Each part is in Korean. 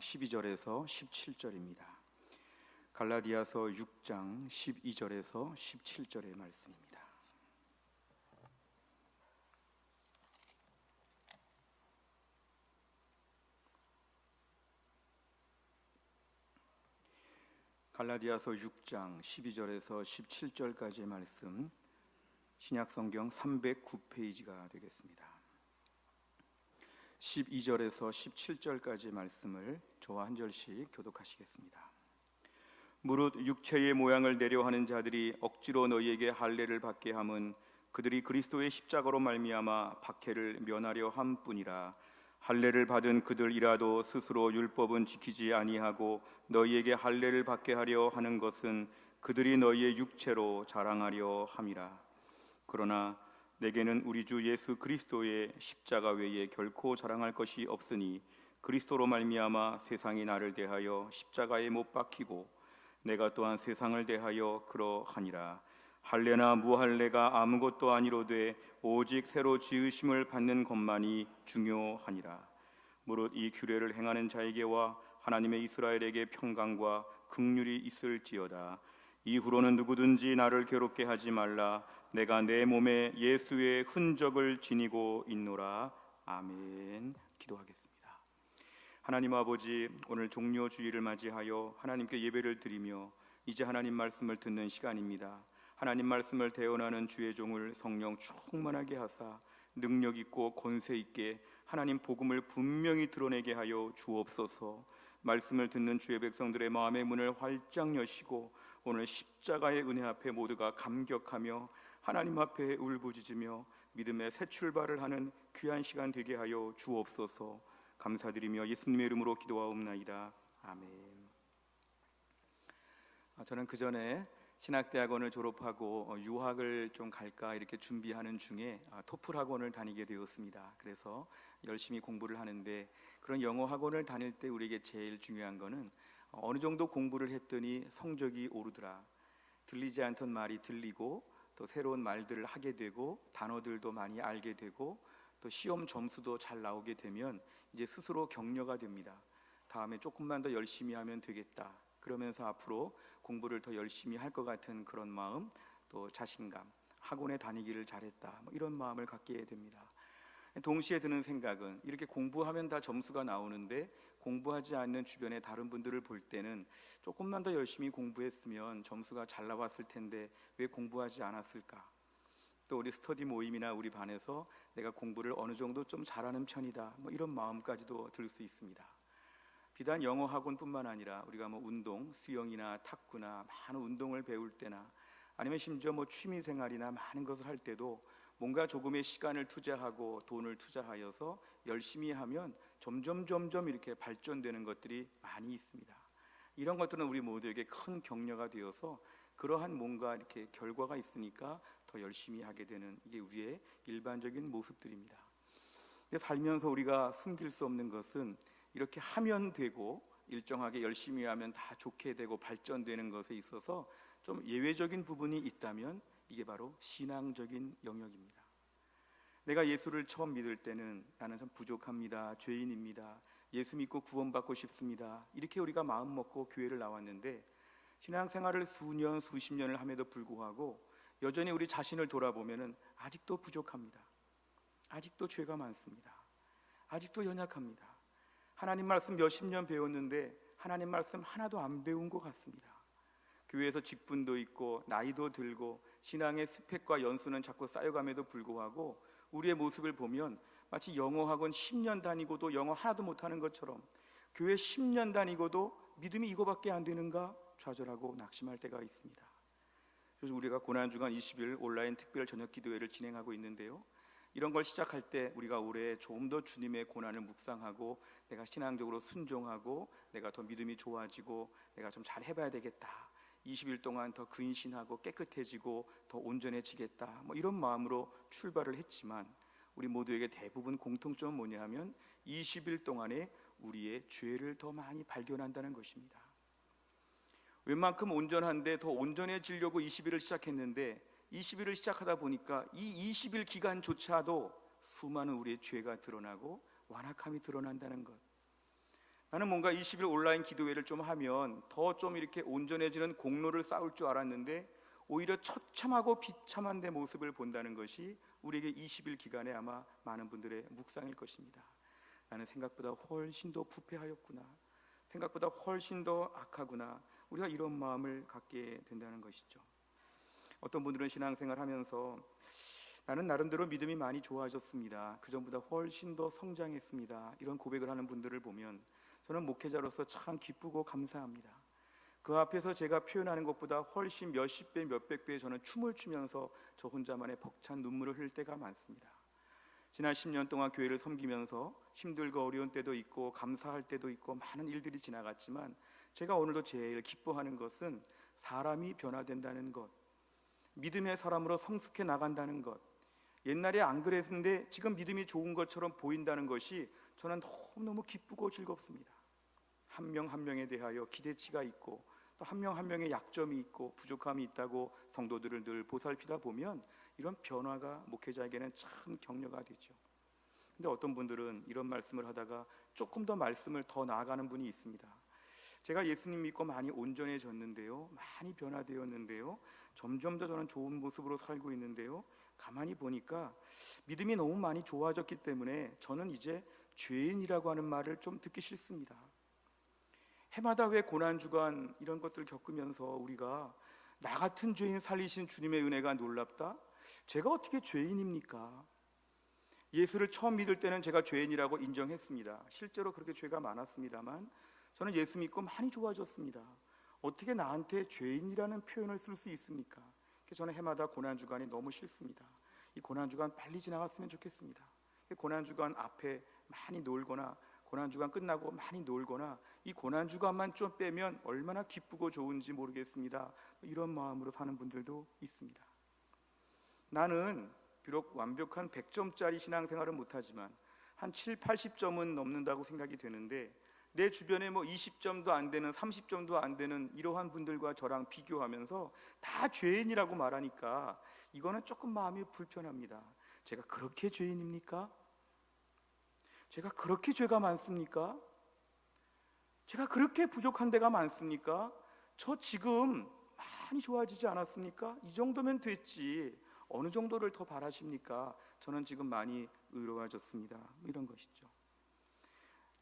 12절에서 17절입니다. 갈라디아서 6장 12절에서 17절의 말씀입니다. 갈라디아서 6장 12절에서 17절까지의 말씀, 신약성경 309페이지가 되겠습니다. 12절에서 17절까지의 말씀을 저와 한 절씩 교독하시겠습니다. 무릇 육체의 모양을 내려하는 자들이 억지로 너희에게 할례를 받게 함은 그들이 그리스도의 십자가로 말미암아 박해를 면하려 함뿐이라. 할례를 받은 그들이라도 스스로 율법은 지키지 아니하고 너희에게 할례를 받게 하려 하는 것은 그들이 너희의 육체로 자랑하려 함이라. 그러나 내게는 우리 주 예수 그리스도의 십자가 외에 결코 자랑할 것이 없으니 그리스도로 말미암아 세상이 나를 대하여 십자가에 못 박히고 내가 또한 세상을 대하여 그러하니라. 할례나 무할례가 아무것도 아니로되 오직 새로 지으심을 받는 것만이 중요하니라. 무릇 이 규례를 행하는 자에게와 하나님의 이스라엘에게 평강과 긍휼이 있을지어다. 이후로는 누구든지 나를 괴롭게 하지 말라. 내가 내 몸에 예수의 흔적을 지니고 있노라. 아멘. 기도하겠습니다. 하나님 아버지, 오늘 종료주일을 맞이하여 하나님께 예배를 드리며 이제 하나님 말씀을 듣는 시간입니다. 하나님 말씀을 대언하는 주의 종을 성령 충만하게 하사 능력 있고 권세 있게 하나님 복음을 분명히 드러내게 하여 주옵소서. 말씀을 듣는 주의 백성들의 마음의 문을 활짝 여시고 오늘 십자가의 은혜 앞에 모두가 감격하며 하나님 앞에 울부짖으며 믿음의 새 출발을 하는 귀한 시간 되게 하여 주옵소서. 감사드리며 예수님의 이름으로 기도하옵나이다. 아멘. 저는 그 전에 신학대학원을 졸업하고 유학을 좀 갈까 이렇게 준비하는 중에 토플 학원을 다니게 되었습니다. 그래서 열심히 공부를 하는데, 그런 영어 학원을 다닐 때 우리에게 제일 중요한 거는 어느 정도 공부를 했더니 성적이 오르더라, 들리지 않던 말이 들리고 또 새로운 말들을 하게 되고 단어들도 많이 알게 되고 또 시험 점수도 잘 나오게 되면 이제 스스로 격려가 됩니다. 다음에 조금만 더 열심히 하면 되겠다, 그러면서 앞으로 공부를 더 열심히 할 것 같은 그런 마음, 또 자신감, 학원에 다니기를 잘했다, 이런 마음을 갖게 됩니다. 동시에 드는 생각은, 이렇게 공부하면 다 점수가 나오는데 공부하지 않는 주변의 다른 분들을 볼 때는 조금만 더 열심히 공부했으면 점수가 잘 나왔을 텐데 왜 공부하지 않았을까? 또 우리 스터디 모임이나 우리 반에서 내가 공부를 어느 정도 좀 잘하는 편이다, 이런 마음까지도 들 수 있습니다. 비단 영어 학원뿐만 아니라 우리가 운동, 수영이나 탁구나 많은 운동을 배울 때나 아니면 심지어 취미 생활이나 많은 것을 할 때도 뭔가 조금의 시간을 투자하고 돈을 투자하여서 열심히 하면 점점 이렇게 발전되는 것들이 많이 있습니다. 이런 것들은 우리 모두에게 큰 격려가 되어서 그러한 뭔가 이렇게 결과가 있으니까 더 열심히 하게 되는, 이게 우리의 일반적인 모습들입니다. 살면서 우리가 숨길 수 없는 것은 이렇게 하면 되고 일정하게 열심히 하면 다 좋게 되고 발전되는 것에 있어서 좀 예외적인 부분이 있다면 이게 바로 신앙적인 영역입니다. 내가 예수를 처음 믿을 때는 나는 참 부족합니다, 죄인입니다, 예수 믿고 구원받고 싶습니다, 이렇게 우리가 마음 먹고 교회를 나왔는데 신앙생활을 수년 수십 년을 함에도 불구하고 여전히 우리 자신을 돌아보면 아직도 부족합니다. 아직도 죄가 많습니다. 아직도 연약합니다. 하나님 말씀 몇십 년 배웠는데 하나님 말씀 하나도 안 배운 것 같습니다. 교회에서 직분도 있고 나이도 들고 신앙의 스펙과 연수는 자꾸 쌓여감에도 불구하고 우리의 모습을 보면 마치 영어 학원 10년 다니고도 영어 하나도 못하는 것처럼, 교회 10년 다니고도 믿음이 이거밖에 안 되는가 좌절하고 낙심할 때가 있습니다. 그래서 우리가 고난주간 20일 온라인 특별 저녁 기도회를 진행하고 있는데요, 이런 걸 시작할 때 우리가 올해 좀 더 주님의 고난을 묵상하고 내가 신앙적으로 순종하고 내가 더 믿음이 좋아지고 내가 좀 잘 해봐야 되겠다, 20일 동안 더 근신하고 깨끗해지고 더 온전해지겠다, 이런 마음으로 출발을 했지만 우리 모두에게 대부분 공통점은 뭐냐 하면 20일 동안에 우리의 죄를 더 많이 발견한다는 것입니다. 웬만큼 온전한데 더 온전해지려고 20일을 시작했는데 20일을 시작하다 보니까 이 20일 기간조차도 수많은 우리의 죄가 드러나고 완악함이 드러난다는 것. 나는 뭔가 20일 온라인 기도회를 좀 하면 더 좀 이렇게 온전해지는 공로를 쌓을 줄 알았는데 오히려 처참하고 비참한 내 모습을 본다는 것이 우리에게 20일 기간에 아마 많은 분들의 묵상일 것입니다. 나는 생각보다 훨씬 더 부패하였구나, 생각보다 훨씬 더 악하구나, 우리가 이런 마음을 갖게 된다는 것이죠. 어떤 분들은 신앙생활 하면서 나는 나름대로 믿음이 많이 좋아졌습니다, 그 전보다 훨씬 더 성장했습니다, 이런 고백을 하는 분들을 보면 저는 목회자로서 참 기쁘고 감사합니다. 그 앞에서 제가 표현하는 것보다 훨씬 몇십 배, 몇백 배 저는 춤을 추면서 저 혼자만의 벅찬 눈물을 흘릴 때가 많습니다. 지난 10년 동안 교회를 섬기면서 힘들고 어려운 때도 있고 감사할 때도 있고 많은 일들이 지나갔지만 제가 오늘도 제일 기뻐하는 것은 사람이 변화된다는 것, 믿음의 사람으로 성숙해 나간다는 것, 옛날에 안 그랬는데 지금 믿음이 좋은 것처럼 보인다는 것이 저는 너무너무 기쁘고 즐겁습니다. 한 명 한 명에 대하여 기대치가 있고 또 한 명 한 명의 약점이 있고 부족함이 있다고 성도들을 늘 보살피다 보면 이런 변화가 목회자에게는 참 격려가 되죠. 근데 어떤 분들은 이런 말씀을 하다가 조금 더 말씀을 더 나아가는 분이 있습니다. 제가 예수님 믿고 많이 온전해졌는데요, 많이 변화되었는데요, 점점 더 저는 좋은 모습으로 살고 있는데요, 가만히 보니까 믿음이 너무 많이 좋아졌기 때문에 저는 이제 죄인이라고 하는 말을 좀 듣기 싫습니다. 해마다 왜 고난주간 이런 것들을 겪으면서 우리가 나 같은 죄인 살리신 주님의 은혜가 놀랍다? 제가 어떻게 죄인입니까? 예수를 처음 믿을 때는 제가 죄인이라고 인정했습니다. 실제로 그렇게 죄가 많았습니다만 저는 예수 믿고 많이 좋아졌습니다. 어떻게 나한테 죄인이라는 표현을 쓸 수 있습니까? 그래서 저는 해마다 고난주간이 너무 싫습니다. 이 고난주간 빨리 지나갔으면 좋겠습니다. 고난주간 앞에 많이 놀거나 고난주간 끝나고 많이 놀거나 이 고난주간만 좀 빼면 얼마나 기쁘고 좋은지 모르겠습니다. 이런 마음으로 사는 분들도 있습니다. 나는 비록 완벽한 100점짜리 신앙생활은 못하지만 한 7, 80점은 넘는다고 생각이 되는데 내 주변에 20점도 안 되는 30점도 안 되는 이러한 분들과 저랑 비교하면서 다 죄인이라고 말하니까 이거는 조금 마음이 불편합니다. 제가 그렇게 죄인입니까? 제가 그렇게 죄가 많습니까? 제가 그렇게 부족한 데가 많습니까? 저 지금 많이 좋아지지 않았습니까? 이 정도면 됐지 어느 정도를 더 바라십니까? 저는 지금 많이 의로워졌습니다. 이런 것이죠.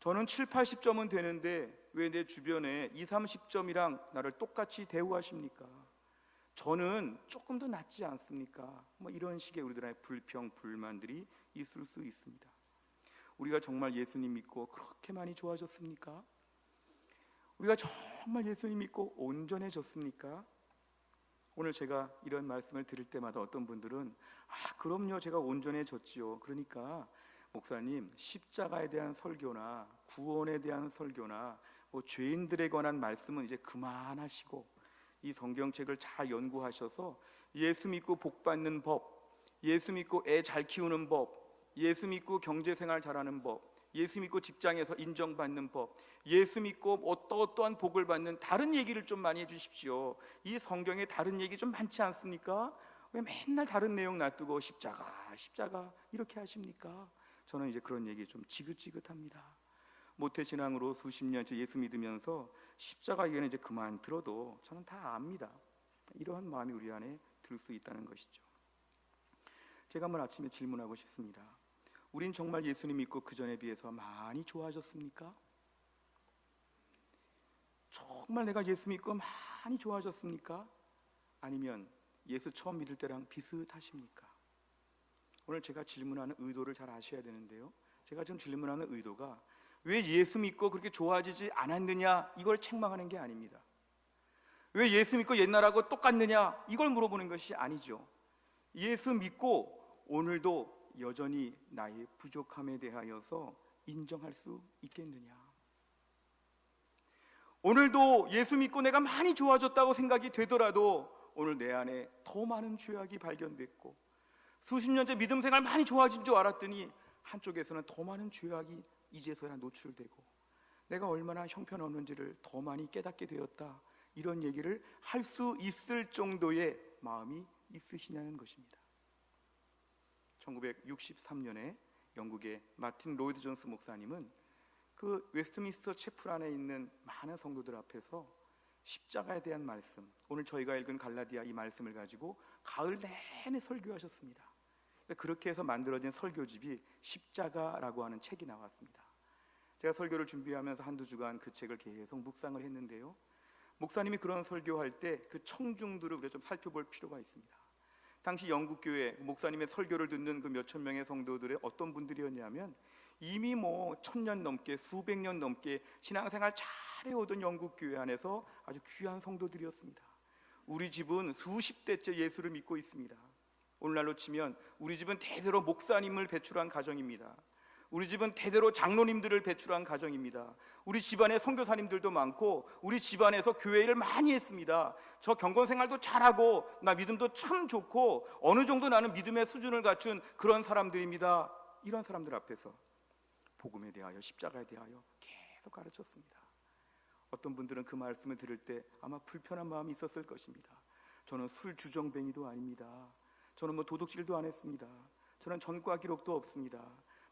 저는 7, 80점은 되는데 왜 내 주변에 2, 30점이랑 나를 똑같이 대우하십니까? 저는 조금 더 낫지 않습니까? 이런 식의 우리들의 불평, 불만들이 있을 수 있습니다. 우리가 정말 예수님 믿고 그렇게 많이 좋아졌습니까? 우리가 정말 예수님 믿고 온전해졌습니까? 오늘 제가 이런 말씀을 드릴 때마다 어떤 분들은 그럼요, 제가 온전해졌지요. 그러니까 목사님, 십자가에 대한 설교나 구원에 대한 설교나 죄인들에 관한 말씀은 이제 그만하시고 이 성경책을 잘 연구하셔서 예수 믿고 복 받는 법, 예수 믿고 애 잘 키우는 법, 예수 믿고 경제생활 잘하는 법, 예수 믿고 직장에서 인정받는 법, 예수 믿고 어떠한 복을 받는 다른 얘기를 좀 많이 해주십시오. 이 성경에 다른 얘기 좀 많지 않습니까? 왜 맨날 다른 내용 놔두고 십자가 이렇게 하십니까? 저는 이제 그런 얘기 좀 지긋지긋합니다. 모태신앙으로 수십 년째 예수 믿으면서 십자가 얘기는 이제 그만 들어도 저는 다 압니다. 이러한 마음이 우리 안에 들 수 있다는 것이죠. 제가 한번 아침에 질문하고 싶습니다. 우린 정말 예수님 믿고 그 전에 비해서 많이 좋아졌습니까? 정말 내가 예수 믿고 많이 좋아졌습니까? 아니면 예수 처음 믿을 때랑 비슷하십니까? 오늘 제가 질문하는 의도를 잘 아셔야 되는데요, 제가 지금 질문하는 의도가 왜 예수 믿고 그렇게 좋아지지 않았느냐 이걸 책망하는 게 아닙니다. 왜 예수 믿고 옛날하고 똑같느냐 이걸 물어보는 것이 아니죠. 예수 믿고 오늘도 여전히 나의 부족함에 대하여서 인정할 수 있겠느냐? 오늘도 예수 믿고 내가 많이 좋아졌다고 생각이 되더라도 오늘 내 안에 더 많은 죄악이 발견됐고 수십 년째 믿음 생활 많이 좋아진 줄 알았더니 한쪽에서는 더 많은 죄악이 이제서야 노출되고 내가 얼마나 형편없는지를 더 많이 깨닫게 되었다, 이런 얘기를 할 수 있을 정도의 마음이 있으시냐는 것입니다. 1963년에 영국의 마틴 로이드 존스 목사님은 그 웨스트민스터 채플 안에 있는 많은 성도들 앞에서 십자가에 대한 말씀, 오늘 저희가 읽은 갈라디아 이 말씀을 가지고 가을 내내 설교하셨습니다. 그렇게 해서 만들어진 설교집이 십자가라고 하는 책이 나왔습니다. 제가 설교를 준비하면서 한두 주간 그 책을 계속 묵상을 했는데요, 목사님이 그런 설교할 때 그 청중들을 우리가 좀 살펴볼 필요가 있습니다. 당시 영국 교회 목사님의 설교를 듣는 그 몇천 명의 성도들의 어떤 분들이었냐면 이미 1000년 넘게 수백 년 넘게 신앙생활 잘해오던 영국 교회 안에서 아주 귀한 성도들이었습니다. 우리 집은 수십 대째 예수를 믿고 있습니다. 오늘날로 치면 우리 집은 대대로 목사님을 배출한 가정입니다. 우리 집은 대대로 장로님들을 배출한 가정입니다. 우리 집안에 선교사님들도 많고 우리 집안에서 교회 일을 많이 했습니다. 저 경건생활도 잘하고 나 믿음도 참 좋고 어느 정도 나는 믿음의 수준을 갖춘 그런 사람들입니다. 이런 사람들 앞에서 복음에 대하여, 십자가에 대하여 계속 가르쳤습니다. 어떤 분들은 그 말씀을 들을 때 아마 불편한 마음이 있었을 것입니다. 저는 술 주정뱅이도 아닙니다. 저는 도둑질도 안 했습니다. 저는 전과 기록도 없습니다.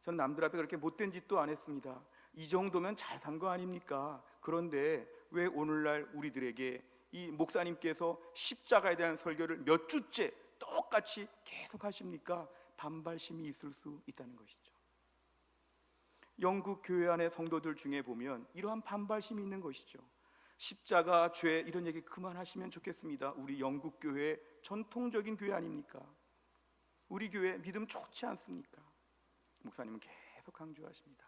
저는 남들 앞에 그렇게 못된 짓도 안 했습니다. 이 정도면 잘 산 거 아닙니까? 그런데 왜 오늘날 우리들에게 이 목사님께서 십자가에 대한 설교를 몇 주째 똑같이 계속 하십니까? 반발심이 있을 수 있다는 것이죠. 영국 교회 안의 성도들 중에 보면 이러한 반발심이 있는 것이죠. 십자가, 죄 이런 얘기 그만하시면 좋겠습니다. 우리 영국 교회 전통적인 교회 아닙니까? 우리 교회 믿음 좋지 않습니까? 목사님은 계속 강조하십니다.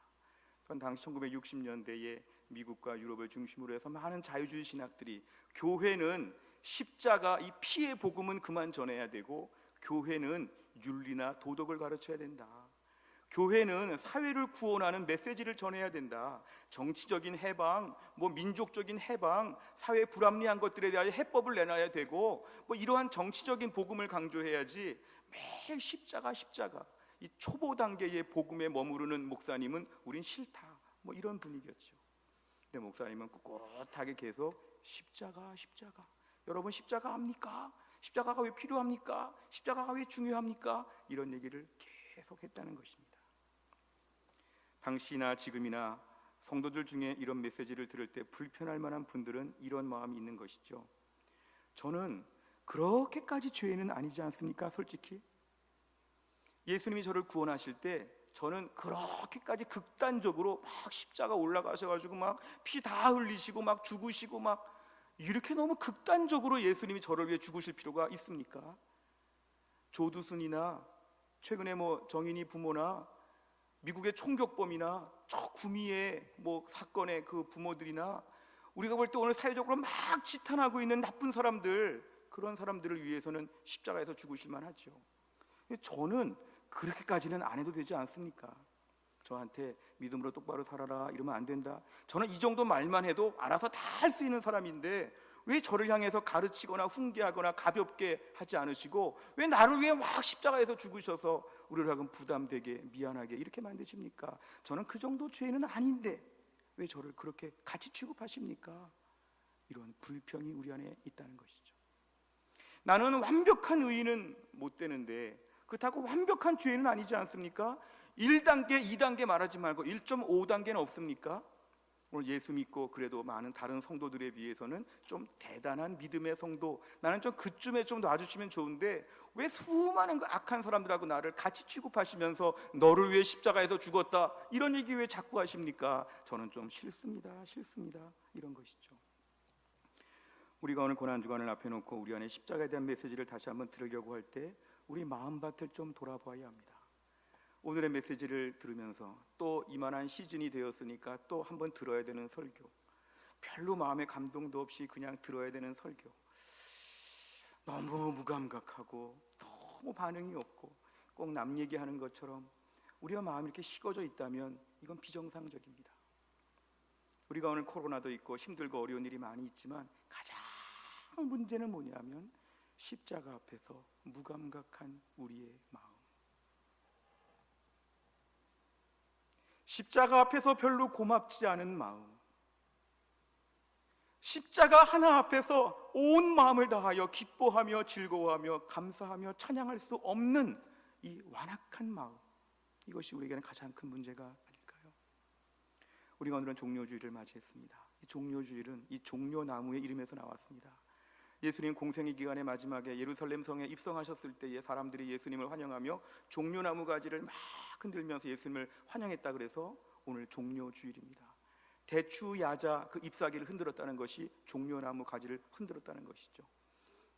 전 당시 1960년대에 미국과 유럽을 중심으로 해서 많은 자유주의 신학들이 교회는 십자가, 이 피의 복음은 그만 전해야 되고 교회는 윤리나 도덕을 가르쳐야 된다. 교회는 사회를 구원하는 메시지를 전해야 된다. 정치적인 해방, 민족적인 해방, 사회 불합리한 것들에 대한 해법을 내놔야 되고 이러한 정치적인 복음을 강조해야지 매일 십자가 이 초보 단계의 복음에 머무르는 목사님은 우린 싫다, 이런 분위기였죠. 근데 목사님은 꿋꿋하게 계속 십자가. 여러분 십자가 합니까? 십자가가 왜 필요합니까? 십자가가 왜 중요합니까? 이런 얘기를 계속 했다는 것입니다. 당시나 지금이나 성도들 중에 이런 메시지를 들을 때 불편할 만한 분들은 이런 마음이 있는 것이죠. 저는 그렇게까지 죄인은 아니지 않습니까? 솔직히 예수님이 저를 구원하실 때 저는 그렇게까지 극단적으로 십자가 올라가셔가지고 피 다 흘리시고 죽으시고 이렇게 너무 극단적으로 예수님이 저를 위해 죽으실 필요가 있습니까? 조두순이나 최근에 정인이 부모나 미국의 총격범이나 저 구미의 사건의 그 부모들이나 우리가 볼 때 오늘 사회적으로 지탄하고 있는 나쁜 사람들, 그런 사람들을 위해서는 십자가에서 죽으실 만하죠. 저는 그렇게까지는 안 해도 되지 않습니까? 저한테 믿음으로 똑바로 살아라 이러면 안 된다. 저는 이 정도 말만 해도 알아서 다 할 수 있는 사람인데 왜 저를 향해서 가르치거나 훈계하거나 가볍게 하지 않으시고 왜 나를 위해 십자가에서 죽으셔서 우리를 하여금 부담되게 미안하게 이렇게 만드십니까? 저는 그 정도 죄인은 아닌데 왜 저를 그렇게 같이 취급하십니까? 이런 불평이 우리 안에 있다는 것이죠. 나는 완벽한 의인은 못 되는데 그렇다고 완벽한 죄인은 아니지 않습니까? 1단계, 2단계 말하지 말고 1.5단계는 없습니까? 오늘 예수 믿고 그래도 많은 다른 성도들에 비해서는 좀 대단한 믿음의 성도, 나는 좀 그쯤에 좀 놔주시면 좋은데 왜 수많은 그 악한 사람들하고 나를 같이 취급하시면서 너를 위해 십자가에서 죽었다 이런 얘기 왜 자꾸 하십니까? 저는 좀 싫습니다. 이런 것이죠. 우리가 오늘 고난주간을 앞에 놓고 우리 안에 십자가에 대한 메시지를 다시 한번 들으려고 할 때 우리 마음밭을 좀 돌아봐야 합니다. 오늘의 메시지를 들으면서 또 이만한 시즌이 되었으니까 또 한번 들어야 되는 설교, 별로 마음에 감동도 없이 그냥 들어야 되는 설교, 너무 무감각하고 너무 반응이 없고 꼭 남 얘기하는 것처럼 우리가 마음이 이렇게 식어져 있다면 이건 비정상적입니다. 우리가 오늘 코로나도 있고 힘들고 어려운 일이 많이 있지만 가장 문제는 뭐냐면 십자가 앞에서 무감각한 우리의 마음, 십자가 앞에서 별로 고맙지 않은 마음, 십자가 하나 앞에서 온 마음을 다하여 기뻐하며 즐거워하며 감사하며 찬양할 수 없는 이 완악한 마음, 이것이 우리에게는 가장 큰 문제가 아닐까요? 우리가 오늘은 종려주일을 맞이했습니다. 이 종려주일은 이 종려나무의 이름에서 나왔습니다. 예수님 공생의 기간의 마지막에 예루살렘 성에 입성하셨을 때에 사람들이 예수님을 환영하며 종려나무 가지를 막 흔들면서 예수님을 환영했다 그래서 오늘 종려주일입니다. 대추 야자 그 잎사귀를 흔들었다는 것이 종려나무 가지를 흔들었다는 것이죠.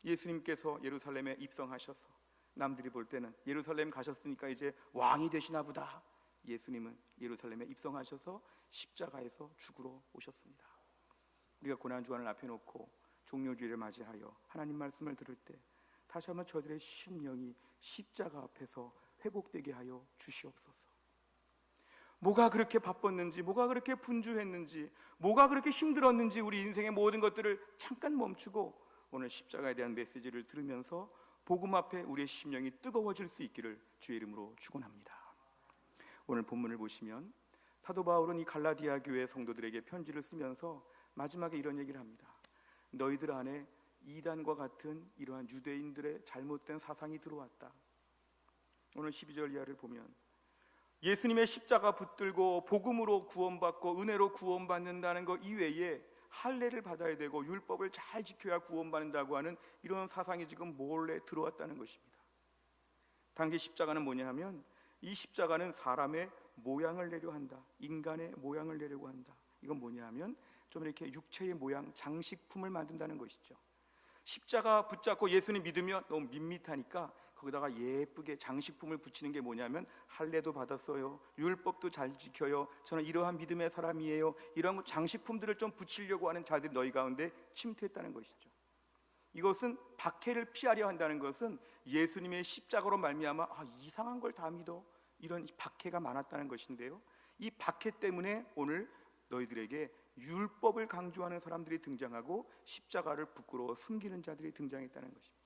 예수님께서 예루살렘에 입성하셔서 남들이 볼 때는 예루살렘 가셨으니까 이제 왕이 되시나 보다. 예수님은 예루살렘에 입성하셔서 십자가에서 죽으러 오셨습니다. 우리가 고난주간을 앞에 놓고 종려주일을 맞이하여 하나님 말씀을 들을 때 다시 한번 저들의 심령이 십자가 앞에서 회복되게 하여 주시옵소서. 뭐가 그렇게 바빴는지, 뭐가 그렇게 분주했는지, 뭐가 그렇게 힘들었는지 우리 인생의 모든 것들을 잠깐 멈추고 오늘 십자가에 대한 메시지를 들으면서 복음 앞에 우리의 심령이 뜨거워질 수 있기를 주의 이름으로 축원합니다. 오늘 본문을 보시면 사도 바울은 이 갈라디아 교회 성도들에게 편지를 쓰면서 마지막에 이런 얘기를 합니다. 너희들 안에 이단과 같은 이러한 유대인들의 잘못된 사상이 들어왔다. 오늘 12절 이하를 보면 예수님의 십자가 붙들고 복음으로 구원받고 은혜로 구원받는다는 것 이외에 할례를 받아야 되고 율법을 잘 지켜야 구원받는다고 하는 이런 사상이 지금 몰래 들어왔다는 것입니다. 당시 십자가는 뭐냐 하면 이 십자가는 사람의 모양을 내려 한다. 인간의 모양을 내려고 한다. 이건 뭐냐 하면 좀 이렇게 육체의 모양, 장식품을 만든다는 것이죠. 십자가 붙잡고 예수님 믿으면 너무 밋밋하니까 거기다가 예쁘게 장식품을 붙이는 게 뭐냐면 할례도 받았어요, 율법도 잘 지켜요, 저는 이러한 믿음의 사람이에요, 이런 장식품들을 좀 붙이려고 하는 자들이 너희 가운데 침투했다는 것이죠. 이것은 박해를 피하려 한다는 것은 예수님의 십자가로 말미암아 이상한 걸 다 믿어, 이런 박해가 많았다는 것인데요, 이 박해 때문에 오늘 너희들에게 율법을 강조하는 사람들이 등장하고 십자가를 부끄러워 숨기는 자들이 등장했다는 것입니다.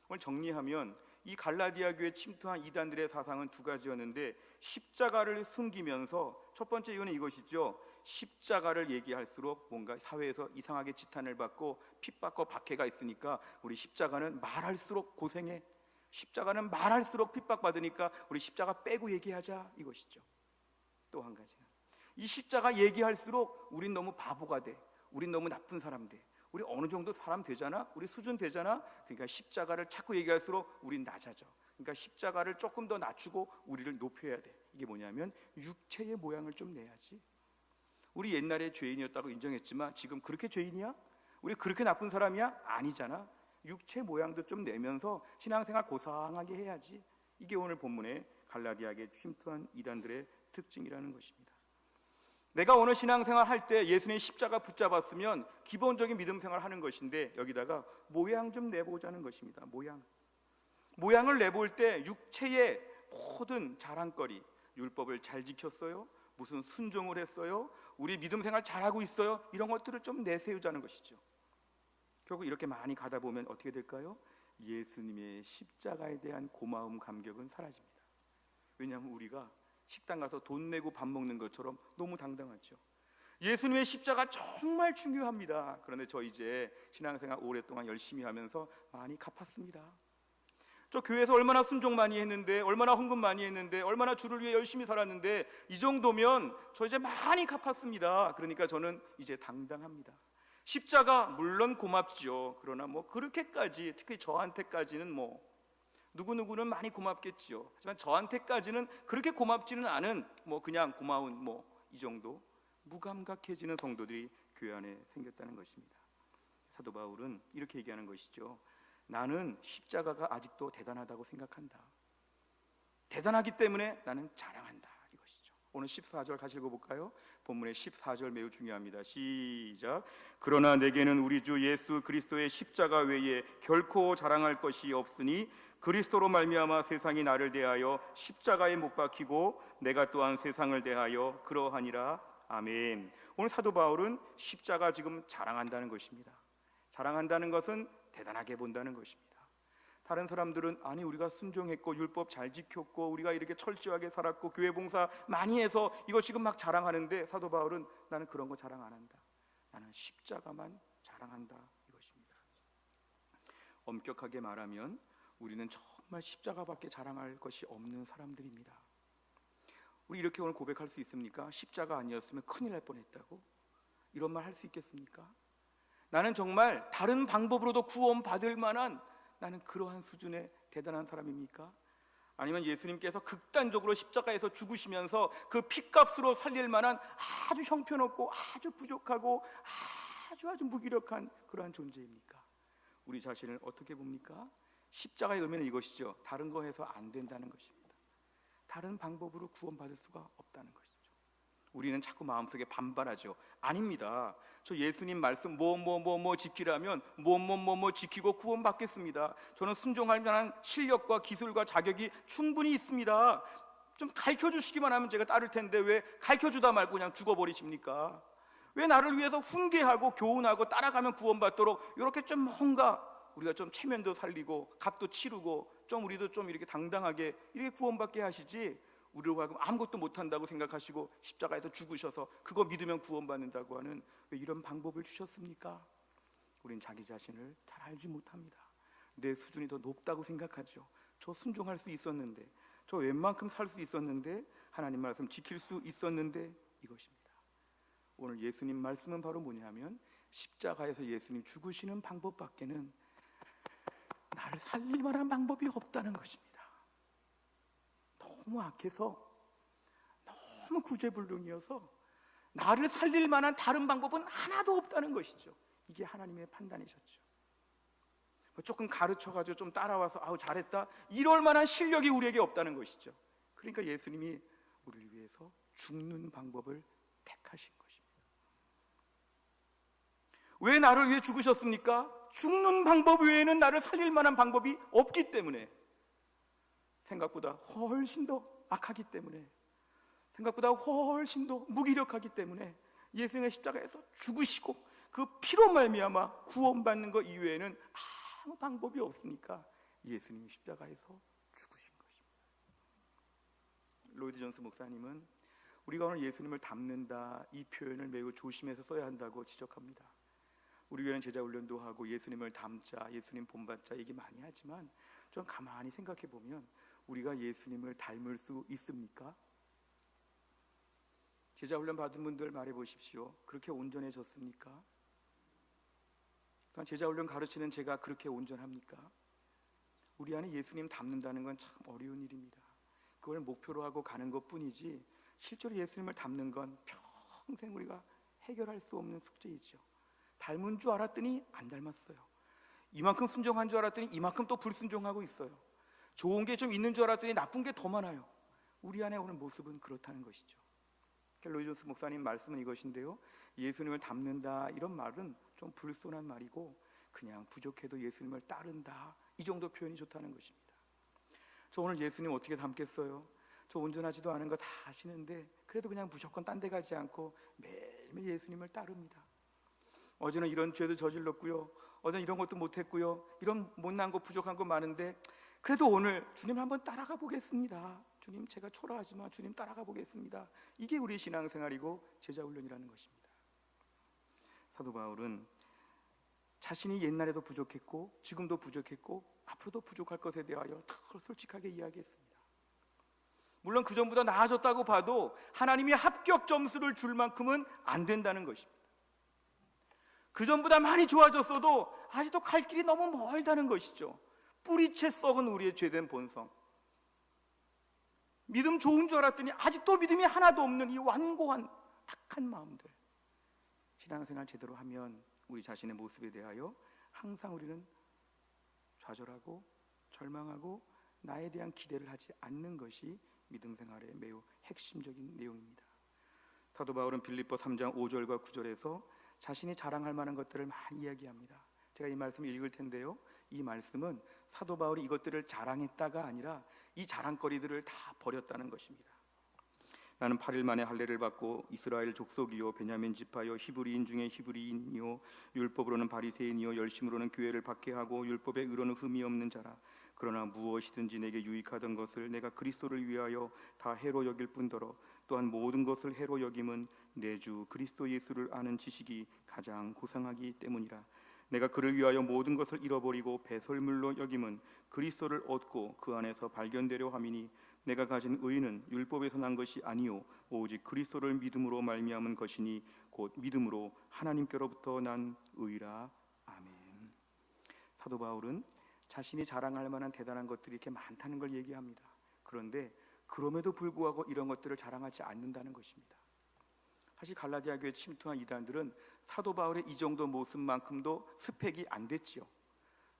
오늘 정리하면 이 갈라디아 교회에 침투한 이단들의 사상은 두 가지였는데, 십자가를 숨기면서 첫 번째 이유는 이것이죠. 십자가를 얘기할수록 뭔가 사회에서 이상하게 지탄을 받고 핍박과 박해가 있으니까 우리 십자가는 말할수록 고생해, 십자가는 말할수록 핍박받으니까 우리 십자가 빼고 얘기하자, 이것이죠. 또 한 가지는 이 십자가 얘기할수록 우린 너무 바보가 돼, 우린 너무 나쁜 사람 돼, 우리 어느 정도 사람 되잖아, 우리 수준 되잖아. 그러니까 십자가를 자꾸 얘기할수록 우린 낮아져. 그러니까 십자가를 조금 더 낮추고 우리를 높여야 돼. 이게 뭐냐면 육체의 모양을 좀 내야지. 우리 옛날에 죄인이었다고 인정했지만 지금 그렇게 죄인이야? 우리 그렇게 나쁜 사람이야? 아니잖아. 육체 모양도 좀 내면서 신앙생활 고상하게 해야지. 이게 오늘 본문의 갈라디아에 침투한 이단들의 특징이라는 것입니다. 내가 오늘 신앙생활 할 때 예수님의 십자가 붙잡았으면 기본적인 믿음 생활 하는 것인데 여기다가 모양 좀 내보자는 것입니다. 모양을 내볼 때 육체의 모든 자랑거리, 율법을 잘 지켰어요, 무슨 순종을 했어요, 우리 믿음 생활 잘하고 있어요, 이런 것들을 좀 내세우자는 것이죠. 결국 이렇게 많이 가다 보면 어떻게 될까요? 예수님의 십자가에 대한 고마움, 감격은 사라집니다. 왜냐하면 우리가 식당 가서 돈 내고 밥 먹는 것처럼 너무 당당하죠. 예수님의 십자가 정말 중요합니다. 그런데 저 이제 신앙생활 오랫동안 열심히 하면서 많이 갚았습니다. 저 교회에서 얼마나 순종 많이 했는데, 얼마나 헌금 많이 했는데, 얼마나 주를 위해 열심히 살았는데 이 정도면 저 이제 많이 갚았습니다. 그러니까 저는 이제 당당합니다. 십자가 물론 고맙죠. 그러나 뭐 그렇게까지, 특히 저한테까지는 뭐 누구누구는 많이 고맙겠지요. 하지만 저한테까지는 그렇게 고맙지는 않은 그냥 고마운 이 정도 무감각해지는 성도들이 교회 안에 생겼다는 것입니다. 사도 바울은 이렇게 얘기하는 것이죠. 나는 십자가가 아직도 대단하다고 생각한다. 대단하기 때문에 나는 자랑한다, 이것이죠. 오늘 14절 같이 읽어볼까요? 본문의 14절 매우 중요합니다. 시작. 그러나 내게는 우리 주 예수 그리스도의 십자가 외에 결코 자랑할 것이 없으니 그리스도로 말미암아 세상이 나를 대하여 십자가에 못 박히고 내가 또한 세상을 대하여 그러하니라. 아멘. 오늘 사도 바울은 십자가 지금 자랑한다는 것입니다. 자랑한다는 것은 대단하게 본다는 것입니다. 다른 사람들은 아니 우리가 순종했고 율법 잘 지켰고 우리가 이렇게 철저하게 살았고 교회 봉사 많이 해서 이거 지금 막 자랑하는데, 사도 바울은 나는 그런 거 자랑 안 한다. 나는 십자가만 자랑한다, 이것입니다. 엄격하게 말하면 우리는 정말 십자가밖에 자랑할 것이 없는 사람들입니다. 우리 이렇게 오늘 고백할 수 있습니까? 십자가 아니었으면 큰일 날 뻔했다고? 이런 말 할 수 있겠습니까? 나는 정말 다른 방법으로도 구원받을 만한 나는 그러한 수준의 대단한 사람입니까? 아니면 예수님께서 극단적으로 십자가에서 죽으시면서 그 피값으로 살릴 만한 아주 형편없고 아주 부족하고 아주 무기력한 그러한 존재입니까? 우리 자신을 어떻게 봅니까? 십자가의 의미는 이것이죠. 다른 거 해서 안 된다는 것입니다. 다른 방법으로 구원받을 수가 없다는 것이죠. 우리는 자꾸 마음속에 반발하죠. 아닙니다. 저 예수님 말씀 뭐 지키라면 뭐 지키고 구원받겠습니다. 저는 순종할 만한 실력과 기술과 자격이 충분히 있습니다. 좀 가르쳐 주시기만 하면 제가 따를 텐데 왜 가르쳐 주다 말고 그냥 죽어버리십니까? 왜 나를 위해서 훈계하고 교훈하고 따라가면 구원받도록 이렇게 좀 뭔가 우리가 좀 체면도 살리고 값도 치르고 좀 우리도 좀 이렇게 당당하게 이렇게 구원받게 하시지, 우리로 하여금 아무것도 못한다고 생각하시고 십자가에서 죽으셔서 그거 믿으면 구원받는다고 하는 왜 이런 방법을 주셨습니까? 우린 자기 자신을 잘 알지 못합니다. 내 수준이 더 높다고 생각하죠. 저 순종할 수 있었는데, 저 웬만큼 살 수 있었는데, 하나님 말씀 지킬 수 있었는데, 이것입니다. 오늘 예수님 말씀은 바로 뭐냐면 십자가에서 예수님 죽으시는 방법밖에는 나를 살릴 만한 방법이 없다는 것입니다. 너무 악해서, 너무 구제불능이어서 나를 살릴 만한 다른 방법은 하나도 없다는 것이죠. 이게 하나님의 판단이셨죠. 조금 가르쳐가지고 좀 따라와서 아우 잘했다 이럴 만한 실력이 우리에게 없다는 것이죠. 그러니까 예수님이 우리를 위해서 죽는 방법을 택하신 것입니다. 왜 나를 위해 죽으셨습니까? 죽는 방법 외에는 나를 살릴 만한 방법이 없기 때문에, 생각보다 훨씬 더 악하기 때문에, 생각보다 훨씬 더 무기력하기 때문에 예수님의 십자가에서 죽으시고 그 피로 말미암아 구원받는 것 이외에는 아무 방법이 없으니까 예수님이 십자가에서 죽으신 것입니다. 로이드 존스 목사님은 우리가 오늘 예수님을 닮는다 이 표현을 매우 조심해서 써야 한다고 지적합니다. 우리 교회는 제자훈련도 하고 예수님을 닮자, 예수님 본받자 얘기 많이 하지만 좀 가만히 생각해 보면 우리가 예수님을 닮을 수 있습니까? 제자훈련 받은 분들 말해 보십시오. 그렇게 온전해졌습니까? 제자훈련 가르치는 제가 그렇게 온전합니까? 우리 안에 예수님 닮는다는 건 참 어려운 일입니다. 그걸 목표로 하고 가는 것뿐이지 실제로 예수님을 닮는 건 평생 우리가 해결할 수 없는 숙제이죠. 닮은 줄 알았더니 안 닮았어요. 이만큼 순종한 줄 알았더니 이만큼 또 불순종하고 있어요. 좋은 게 좀 있는 줄 알았더니 나쁜 게 더 많아요. 우리 안에 오는 모습은 그렇다는 것이죠. 로이드 존스 목사님 말씀은 이것인데요, 예수님을 닮는다 이런 말은 좀 불손한 말이고 그냥 부족해도 예수님을 따른다 이 정도 표현이 좋다는 것입니다. 저 오늘 예수님 어떻게 닮겠어요? 저 온전하지도 않은 거 다 아시는데 그래도 그냥 무조건 딴 데 가지 않고 매일매일 예수님을 따릅니다. 어제는 이런 죄도 저질렀고요, 어제는 이런 것도 못했고요, 이런 못난 거 부족한 거 많은데 그래도 오늘 주님 한번 따라가 보겠습니다. 주님 제가 초라하지만 주님 따라가 보겠습니다. 이게 우리 신앙생활이고 제자훈련이라는 것입니다. 사도 바울은 자신이 옛날에도 부족했고 지금도 부족했고 앞으로도 부족할 것에 대하여 더 솔직하게 이야기했습니다. 물론 그 전보다 나아졌다고 봐도 하나님이 합격 점수를 줄 만큼은 안 된다는 것입니다. 그 전보다 많이 좋아졌어도 아직도 갈 길이 너무 멀다는 것이죠. 뿌리채 썩은 우리의 죄된 본성, 믿음 좋은 줄 알았더니 아직도 믿음이 하나도 없는 이 완고한 악한 마음들. 신앙생활 제대로 하면 우리 자신의 모습에 대하여 항상 우리는 좌절하고 절망하고 나에 대한 기대를 하지 않는 것이 믿음 생활의 매우 핵심적인 내용입니다. 사도 바울은 빌립보 3장 5절과 9절에서 자신이 자랑할 만한 것들을 많이 이야기합니다. 제가 이 말씀을 읽을 텐데요, 이 말씀은 사도 바울이 이것들을 자랑했다가 아니라 이 자랑거리들을 다 버렸다는 것입니다. 나는 8일 만에 할례를 받고 이스라엘 족속이요 베냐민 지파요 히브리인 중에 히브리인이요 율법으로는 바리새인이요 열심으로는 교회를 박해하고 율법의 의로는 흠이 없는 자라. 그러나 무엇이든지 내게 유익하던 것을 내가 그리스도를 위하여 다 해로 여길 뿐더러 또한 모든 것을 해로 여김은 내 주 그리스도 예수를 아는 지식이 가장 고상하기 때문이라. 내가 그를 위하여 모든 것을 잃어버리고 배설물로 여김은 그리스도를 얻고 그 안에서 발견되려 함이니 내가 가진 의는 율법에서 난 것이 아니요 오직 그리스도를 믿음으로 말미암은 것이니 곧 믿음으로 하나님께로부터 난 의라. 아멘. 사도 바울은 자신이 자랑할 만한 대단한 것들이 이렇게 많다는 걸 얘기합니다. 그런데 그럼에도 불구하고 이런 것들을 자랑하지 않는다는 것입니다. 사실 갈라디아 교회에 침투한 이단들은 사도 바울의 이 정도 모습만큼도 스펙이 안 됐지요.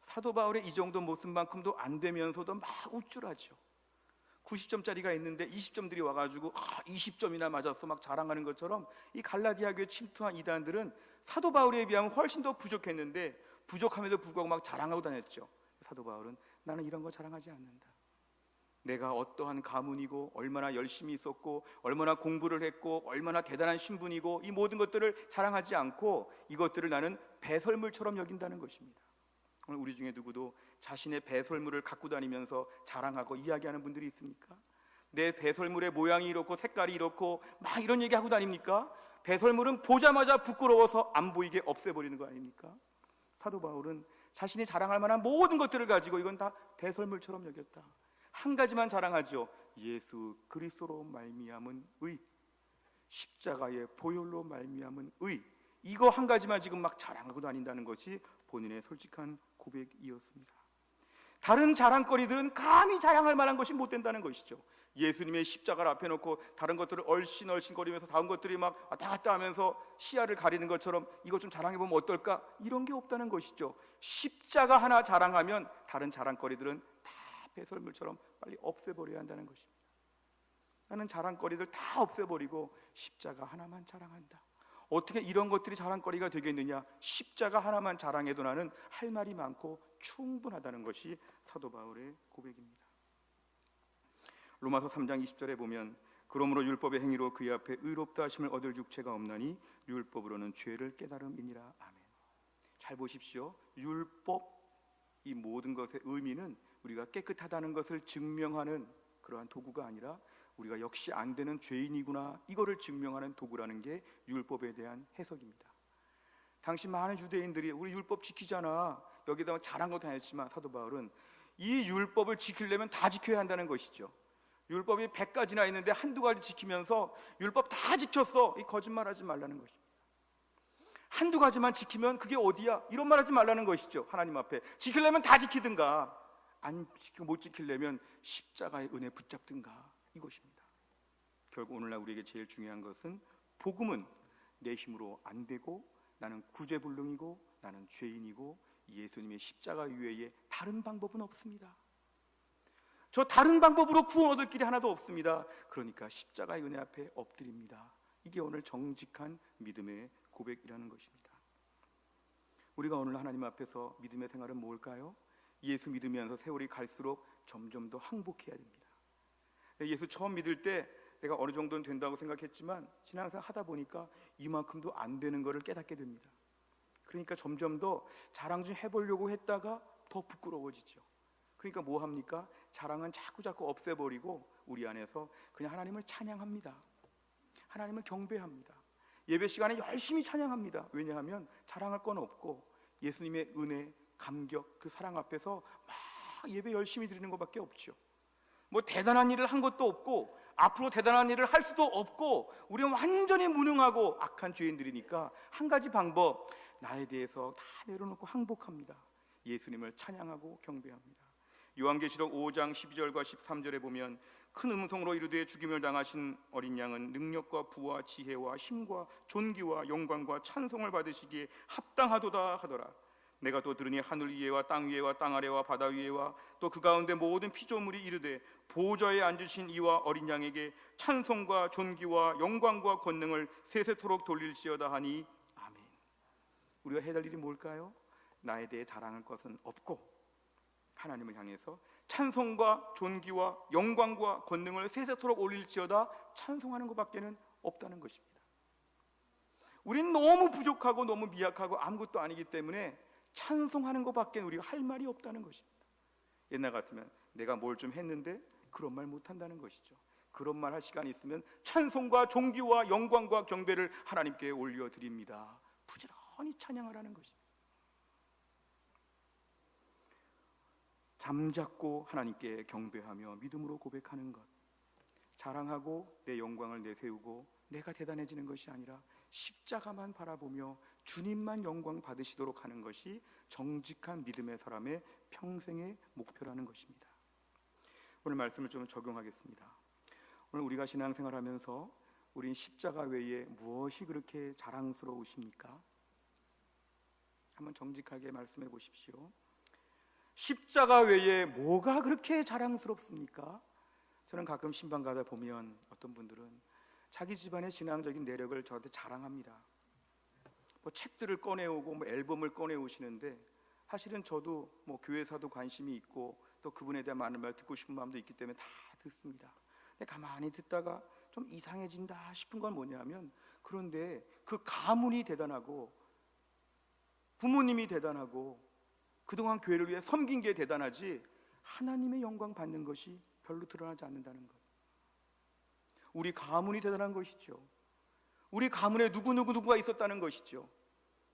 사도 바울의 이 정도 모습만큼도 안 되면서도 막 우쭐하죠. 90점짜리가 있는데 20점들이 와가지고 20점이나 맞았어 막 자랑하는 것처럼 이 갈라디아 교회에 침투한 이단들은 사도 바울에 비하면 훨씬 더 부족했는데 부족함에도 불구하고 막 자랑하고 다녔죠. 사도 바울은 나는 이런 거 자랑하지 않는다. 내가 어떠한 가문이고 얼마나 열심히 있었고 얼마나 공부를 했고 얼마나 대단한 신분이고 이 모든 것들을 자랑하지 않고 이것들을 나는 배설물처럼 여긴다는 것입니다. 오늘 우리 중에 누구도 자신의 배설물을 갖고 다니면서 자랑하고 이야기하는 분들이 있습니까? 내 배설물의 모양이 이렇고 색깔이 이렇고 막 이런 얘기하고 다닙니까? 배설물은 보자마자 부끄러워서 안 보이게 없애버리는 거 아닙니까? 사도 바울은 자신이 자랑할 만한 모든 것들을 가지고 이건 다 배설물처럼 여겼다. 한 가지만 자랑하죠. 예수 그리스도로 말미암은 의, 십자가의 보혈로 말미암은 의, 이거 한 가지만 지금 막 자랑하고 다닌다는 것이 본인의 솔직한 고백이었습니다. 다른 자랑거리들은 감히 자랑할 만한 것이 못 된다는 것이죠. 예수님의 십자가를 앞에 놓고 다른 것들을 얼씬얼씬거리면서 다른 것들이 막 왔다 갔다 하면서 시야를 가리는 것처럼 이것 좀 자랑해보면 어떨까? 이런 게 없다는 것이죠. 십자가 하나 자랑하면 다른 자랑거리들은 다 배설물처럼 빨리 없애버려야 한다는 것입니다. 나는 자랑거리들 다 없애버리고 십자가 하나만 자랑한다. 어떻게 이런 것들이 자랑거리가 되겠느냐? 십자가 하나만 자랑해도 나는 할 말이 많고 충분하다는 것이 사도 바울의 고백입니다. 로마서 3장 20절에 보면 그러므로 율법의 행위로 그의 앞에 의롭다 하심을 얻을 육체가 없나니 율법으로는 죄를 깨달음이니라. 아멘. 잘 보십시오. 율법, 이 모든 것의 의미는 우리가 깨끗하다는 것을 증명하는 그러한 도구가 아니라 우리가 역시 안 되는 죄인이구나, 이거를 증명하는 도구라는 게 율법에 대한 해석입니다. 당시 많은 유대인들이 우리 율법 지키잖아, 여기다가 잘한 거 다녔지만 사도 바울은 이 율법을 지키려면 다 지켜야 한다는 것이죠. 율법이 100가지나 있는데 한두 가지 지키면서 율법 다 지켰어, 이 거짓말하지 말라는 것입니다. 한두 가지만 지키면 그게 어디야, 이런 말 하지 말라는 것이죠. 하나님 앞에 지키려면 다 지키든가, 안 지키고 못 지키려면 십자가의 은혜 붙잡든가, 이것입니다. 결국 오늘날 우리에게 제일 중요한 것은 복음은 내 힘으로 안 되고 나는 구제불능이고 나는 죄인이고 예수님의 십자가 이외에 다른 방법은 없습니다. 저 다른 방법으로 구원 얻을 길이 하나도 없습니다. 그러니까 십자가의 은혜 앞에 엎드립니다. 이게 오늘 정직한 믿음의 고백이라는 것입니다. 우리가 오늘 하나님 앞에서 믿음의 생활은 뭘까요? 예수 믿으면서 세월이 갈수록 점점 더 항복해야 됩니다. 예수 처음 믿을 때 내가 어느 정도는 된다고 생각했지만 신앙생활 하다 보니까 이만큼도 안 되는 것을 깨닫게 됩니다. 그러니까 점점 더 자랑 좀 해보려고 했다가 더 부끄러워지죠. 그러니까 뭐 합니까? 자랑은 자꾸 없애버리고 우리 안에서 그냥 하나님을 찬양합니다. 하나님을 경배합니다. 예배 시간에 열심히 찬양합니다. 왜냐하면 자랑할 건 없고 예수님의 은혜, 감격, 그 사랑 앞에서 막 예배 열심히 드리는 것밖에 없죠. 뭐 대단한 일을 한 것도 없고 앞으로 대단한 일을 할 수도 없고 우리는 완전히 무능하고 악한 죄인들이니까 한 가지 방법, 나에 대해서 다 내려놓고 항복합니다. 예수님을 찬양하고 경배합니다. 요한계시록 5장 12절과 13절에 보면 큰 음성으로 이르되 죽임을 당하신 어린 양은 능력과 부와 지혜와 힘과 존귀와 영광과 찬송을 받으시기에 합당하도다 하더라. 내가 또 들으니 하늘 위에와 땅 위에와 땅 아래와 바다 위에와 또 그 가운데 모든 피조물이 이르되 보좌에 앉으신 이와 어린 양에게 찬송과 존귀와 영광과 권능을 세세토록 돌릴지어다 하니 아멘. 우리가 해야 될 일이 뭘까요? 나에 대해 자랑할 것은 없고 하나님을 향해서 찬송과 존귀와 영광과 권능을 세세토록 올릴지어다 찬송하는 것밖에는 없다는 것입니다. 우린 너무 부족하고 너무 미약하고 아무것도 아니기 때문에 찬송하는 것밖에 우리가 할 말이 없다는 것입니다. 옛날 같으면 내가 뭘 좀 했는데 그런 말 못한다는 것이죠. 그런 말 할 시간이 있으면 찬송과 존귀와 영광과 경배를 하나님께 올려드립니다. 부지런히 찬양하라는 것입니다. 잠잡고 하나님께 경배하며 믿음으로 고백하는 것, 자랑하고 내 영광을 내세우고 내가 대단해지는 것이 아니라 십자가만 바라보며 주님만 영광 받으시도록 하는 것이 정직한 믿음의 사람의 평생의 목표라는 것입니다. 오늘 말씀을 좀 적용하겠습니다. 오늘 우리가 신앙생활하면서 우린 십자가 외에 무엇이 그렇게 자랑스러우십니까? 한번 정직하게 말씀해 보십시오. 십자가 외에 뭐가 그렇게 자랑스럽습니까? 저는 가끔 신방 가다 보면 어떤 분들은 자기 집안의 신앙적인 내력을 저한테 자랑합니다. 뭐 책들을 꺼내오고 뭐 앨범을 꺼내오시는데, 사실은 저도 뭐 교회사도 관심이 있고 또 그분에 대한 많은 말 듣고 싶은 마음도 있기 때문에 다 듣습니다. 근데 가만히 듣다가 좀 이상해진다 싶은 건 뭐냐면, 그런데 그 가문이 대단하고 부모님이 대단하고 그동안 교회를 위해 섬긴 게 대단하지 하나님의 영광 받는 것이 별로 드러나지 않는다는 것. 우리 가문이 대단한 것이죠. 우리 가문에 누구가 있었다는 것이죠.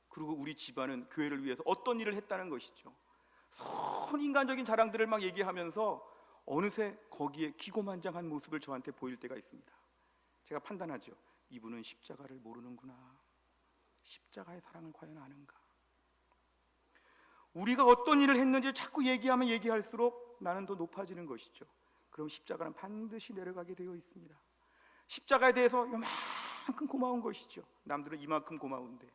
그리고 우리 집안은 교회를 위해서 어떤 일을 했다는 것이죠. 선인간적인 자랑들을 막 얘기하면서 어느새 거기에 기고만장한 모습을 저한테 보일 때가 있습니다. 제가 판단하죠. 이분은 십자가를 모르는구나. 십자가의 사랑을 과연 아는가? 우리가 어떤 일을 했는지 자꾸 얘기하면 얘기할수록 나는 더 높아지는 것이죠. 그럼 십자가는 반드시 내려가게 되어 있습니다. 십자가에 대해서 요만큼 고마운 것이죠. 남들은 이만큼 고마운데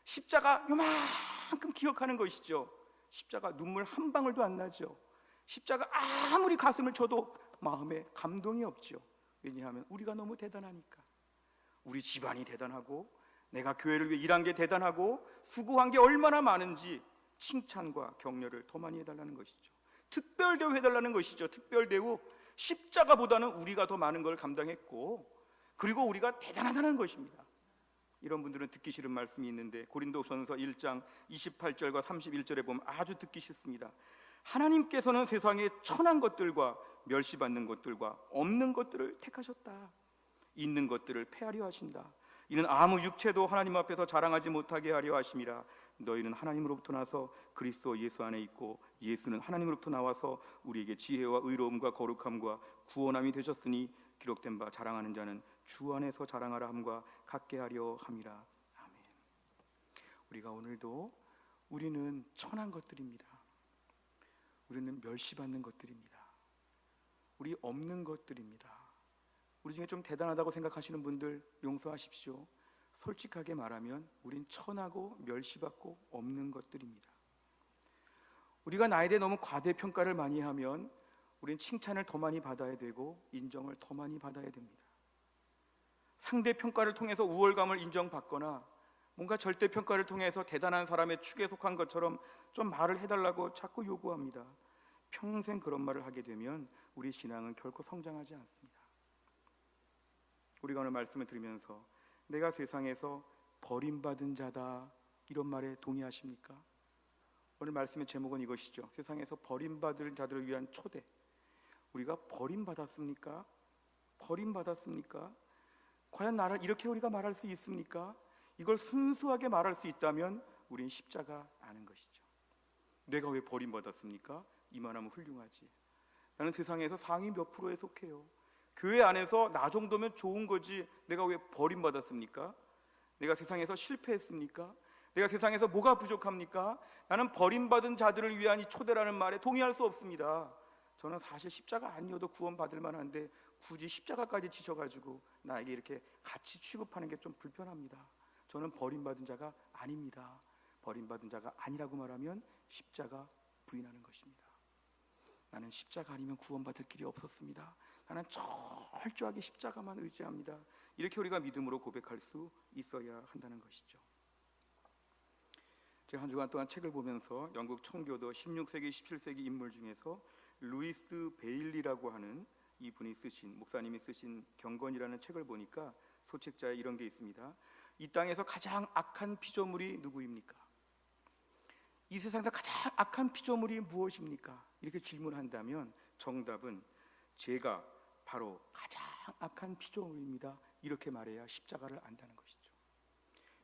십자가 요만큼 기억하는 것이죠. 십자가 눈물 한 방울도 안 나죠. 십자가 아무리 가슴을 쳐도 마음에 감동이 없죠. 왜냐하면 우리가 너무 대단하니까. 우리 집안이 대단하고 내가 교회를 위해 일한 게 대단하고 수고한 게 얼마나 많은지 칭찬과 격려를 더 많이 해달라는 것이죠. 특별대우 해달라는 것이죠. 특별대우. 십자가보다는 우리가 더 많은 걸 감당했고, 그리고 우리가 대단하다는 것입니다. 이런 분들은 듣기 싫은 말씀이 있는데, 고린도전서 1장 28절과 31절에 보면 아주 듣기 싫습니다. 하나님께서는 세상에 천한 것들과 멸시받는 것들과 없는 것들을 택하셨다. 있는 것들을 폐하려 하신다. 이는 아무 육체도 하나님 앞에서 자랑하지 못하게 하려 하심이라. 너희는 하나님으로부터 나서 그리스도 예수 안에 있고 예수는 하나님으로부터 나와서 우리에게 지혜와 의로움과 거룩함과 구원함이 되셨으니 기록된 바 자랑하는 자는 주 안에서 자랑하라 함과 같게 하려 함이라. 아멘. 우리가 오늘도 우리는 천한 것들입니다. 우리는 멸시받는 것들입니다. 우리 없는 것들입니다. 우리 중에 좀 대단하다고 생각하시는 분들 용서하십시오. 솔직하게 말하면 우린 천하고 멸시받고 없는 것들입니다. 우리가 나에 대해 너무 과대평가를 많이 하면 우린 칭찬을 더 많이 받아야 되고 인정을 더 많이 받아야 됩니다. 상대평가를 통해서 우월감을 인정받거나 뭔가 절대평가를 통해서 대단한 사람의 축에 속한 것처럼 좀 말을 해달라고 자꾸 요구합니다. 평생 그런 말을 하게 되면 우리 신앙은 결코 성장하지 않습니다. 우리가 오늘 말씀을 들으면서 내가 세상에서 버림받은 자다, 이런 말에 동의하십니까? 오늘 말씀의 제목은 이것이죠. 세상에서 버림받을 자들을 위한 초대. 우리가 버림받았습니까? 버림받았습니까? 과연 나를 이렇게 우리가 말할 수 있습니까? 이걸 순수하게 말할 수 있다면 우린 십자가 아는 것이죠. 내가 왜 버림받았습니까? 이만하면 훌륭하지. 나는 세상에서 상위 몇 프로에 속해요. 교회 안에서 나 정도면 좋은 거지 내가 왜 버림받았습니까? 내가 세상에서 실패했습니까? 내가 세상에서 뭐가 부족합니까? 나는 버림받은 자들을 위한 이 초대라는 말에 동의할 수 없습니다. 저는 사실 십자가 아니어도 구원받을 만한데 굳이 십자가까지 지셔가지고 나에게 이렇게 같이 취급하는 게 좀 불편합니다. 저는 버림받은 자가 아닙니다. 버림받은 자가 아니라고 말하면 십자가 부인하는 것입니다. 나는 십자가 아니면 구원받을 길이 없었습니다. 나는 철저하게 십자가만 의지합니다. 이렇게 우리가 믿음으로 고백할 수 있어야 한다는 것이죠. 제가 한 주간 동안 책을 보면서 영국 청교도 16세기, 17세기 인물 중에서 루이스 베일리라고 하는 이분이 쓰신, 목사님이 쓰신 경건이라는 책을 보니까 소책자에 이런 게 있습니다. 이 땅에서 가장 악한 피조물이 누구입니까? 이 세상에서 가장 악한 피조물이 무엇입니까? 이렇게 질문한다면 정답은 제가 바로 가장 악한 피조물입니다. 이렇게 말해야 십자가를 안다는 것이죠.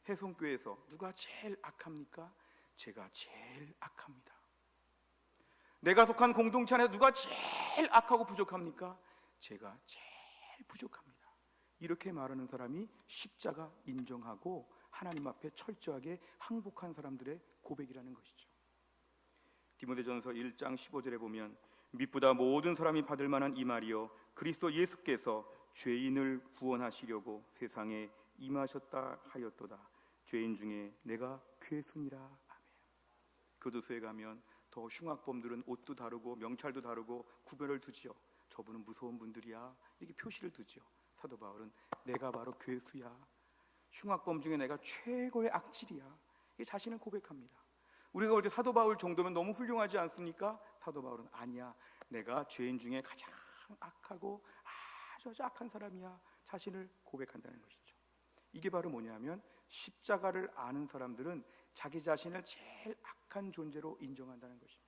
해송교회에서 누가 제일 악합니까? 제가 제일 악합니다. 내가 속한 공동체 안에 누가 제일 악하고 부족합니까? 제가 제일 부족합니다. 이렇게 말하는 사람이 십자가 인정하고 하나님 앞에 철저하게 항복한 사람들의 고백이라는 것이죠. 디모데전서 1장 15절에 보면 밑보다 모든 사람이 받을 만한 이 말이요 그리스도 예수께서 죄인을 구원하시려고 세상에 임하셨다 하였도다. 죄인 중에 내가 괴순이라. 아멘. 교도소에 가면 더 흉악범들은 옷도 다르고 명찰도 다르고 구별을 두지요. 저분은 무서운 분들이야 이렇게 표시를 두지요. 사도 바울은 내가 바로 괴수야, 흉악범 중에 내가 최고의 악질이야, 이 자신을 고백합니다. 우리가 볼 때 사도 바울 정도면 너무 훌륭하지 않습니까? 사도 바울은 아니야, 내가 죄인 중에 가장 악하고 아주 악한 사람이야, 자신을 고백한다는 것이죠. 이게 바로 뭐냐면 십자가를 아는 사람들은 자기 자신을 제일 악한 존재로 인정한다는 것입니다.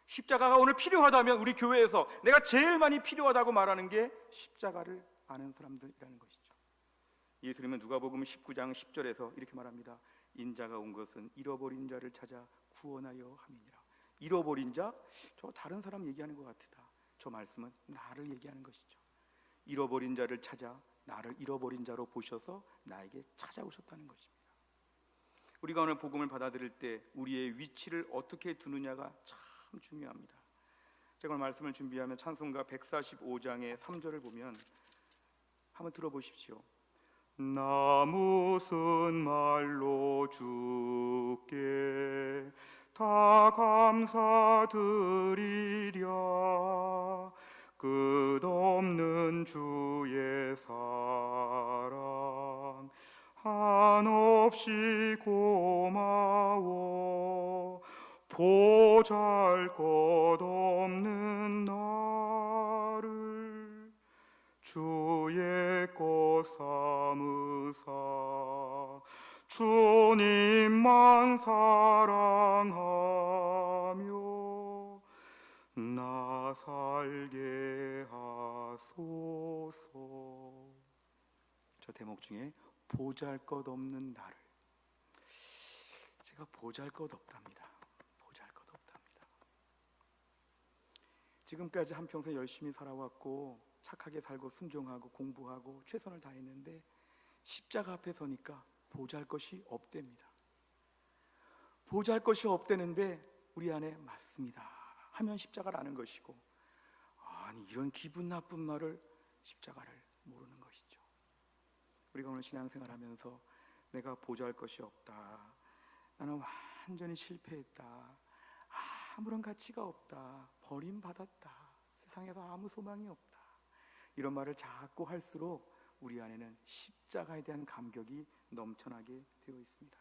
십자가가 오늘 필요하다면 우리 교회에서 내가 제일 많이 필요하다고 말하는 게 십자가를 아는 사람들이라는 것이죠. 예수님은 누가복음 19장 10절에서 이렇게 말합니다. 인자가 온 것은 잃어버린 자를 찾아 구원하여 함이니라. 잃어버린 자? 저 다른 사람 얘기하는 것 같다. 저 말씀은 나를 얘기하는 것이죠. 잃어버린 자를 찾아 나를 잃어버린 자로 보셔서 나에게 찾아오셨다는 것입니다. 우리가 오늘 복음을 받아들일 때 우리의 위치를 어떻게 두느냐가 참 중요합니다. 제가 오늘 말씀을 준비하면 찬송가 145장의 3절을 보면 한번 들어보십시오. 나 무슨 말로 주께 다 감사드리랴. 끝없는 주의 사랑 한없이 고마워. 보잘것없는 나를 주의 것 삼으사 주님만 사랑하며 나 살게 하소서. 저 대목 중에 보잘것없는 나를, 제가 보잘것없답니다. 지금까지 한평생 열심히 살아왔고 착하게 살고 순종하고 공부하고 최선을 다했는데 십자가 앞에 서니까 보잘것이 없답니다. 보잘것이 없다는데 우리 안에 맞습니다 하면 십자가를 아는 것이고, 아니 이런 기분 나쁜 말을 십자가를 모르는 것이죠. 우리가 오늘 신앙생활하면서 내가 보잘것이 없다, 나는 완전히 실패했다, 아무런 가치가 없다, 버림받았다, 세상에서 아무 소망이 없다, 이런 말을 자꾸 할수록 우리 안에는 십자가에 대한 감격이 넘쳐나게 되어 있습니다.